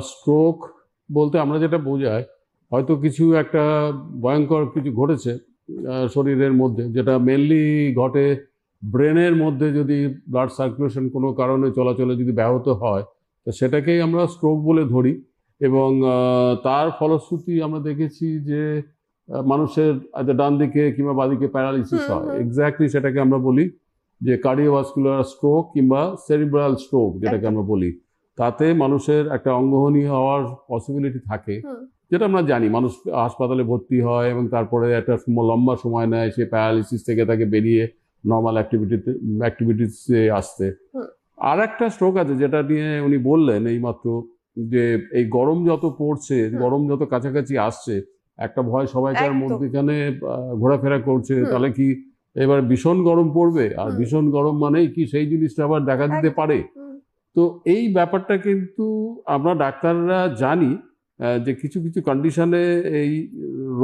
Stroke বলতে আমরা যেটা বোঝাই, হয়তো কিছু একটা ভয়ঙ্কর কিছু ঘটেছে শরীরের মধ্যে, যেটা মেনলি ঘটে ব্রেনের মধ্যে। যদি ব্লাড সার্কুলেশন কোনো কারণে চলাচলে যদি ব্যাহত হয়, তো সেটাকেই আমরা স্ট্রোক বলে ধরি। এবং তার ফলশ্রুতি আমরা দেখেছি যে মানুষের ডান দিকে কিংবা বাদিকে প্যারালিসিস হুম হয়। হুম এক্স্যাক্টলি সেটাকে আমরা বলি যে কার্ডিওভাস্কুলার স্ট্রোক কিংবা সেরিব্রাল স্ট্রোক যেটাকে একদম আমরা বলি। তাতে মানুষের একটা অঙ্গহানি হওয়ার পসিবিলিটি থাকে, হুম যেটা আমরা জানি। মানুষ হাসপাতালে ভর্তি হয় এবং তারপরে একটা লম্বা সময় নেয় সে প্যারালিসিস থেকে তাকে বেরিয়ে নর্মাল অ্যাক্টিভিটিসে আসতে। হুম আর একটা স্ট্রোক আছে যেটা নিয়ে উনি বললেন এইমাত্র, যে এই গরম যত পড়ছে, হুম গরম যত কাছাকাছি আসছে, একটা ভয় সবাইকার একদম মধ্যেখানে ঘোরাফেরা করছে, হুম তাহলে কি এবার ভীষণ গরম পড়বে? আর হুম ভীষণ গরম মানেই কি সেই জিনিসটা আবার দেখা দিতে একদম পারে? হুম তো এই ব্যাপারটা কিন্তু আমরা ডাক্তাররা জানি, যে কিছু কিছু কন্ডিশনে এই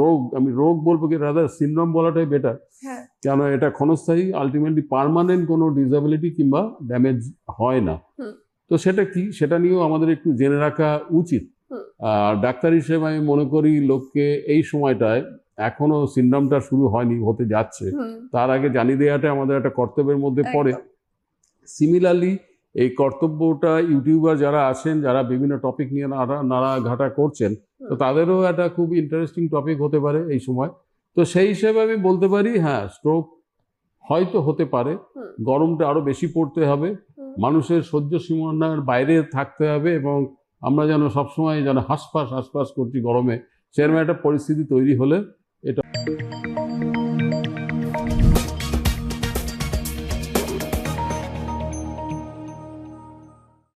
রোগ, আমি রোগ বলবো কি, রাদার সিনড্রোম বলাটাই বেটার। হ্যাঁ কেন এটা ক্ষণস্থায়ী, আলটিমেটলি পার্মানেন্ট কোনো ডিসএবিলিটি কিংবা ড্যামেজ হয় না। হুম তো সেটা কি, সেটা নিয়েও আমাদের একটু জেনে রাখা উচিত। হুম আর ডাক্তার হিসেবে আমি মনে করি লোককে এই সময়টায়, এখনো সিনড্রোমটা শুরু হয়নি, হতে যাচ্ছে, হুম তার আগে জানিয়ে দেওয়াটা আমাদের একটা কর্তব্যের মধ্যে পড়ে। একদম সিমিলারলি এই কর্তব্যটা ইউটিউবার যারা আছেন, যারা বিভিন্ন টপিক নিয়ে নাড়াঘাটা করছেন, তো হুম তাদেরও একটা খুব ইন্টারেস্টিং টপিক হতে পারে এই সময়। তো সেই হিসেবে আমি বলতে পারি, হ্যাঁ, স্ট্রোক হয়তো হতে পারে। হুম গরমটা আরো বেশি পড়তে হবে, হুম মানুষের সহ্য সীমানার বাইরে থাকতে হবে, এবং আমরা যেন সবসময় যেন হাঁসফাঁস হাঁসফাঁস করছি গরমে, সেরকম হুম একটা পরিস্থিতি তৈরি হলে এটা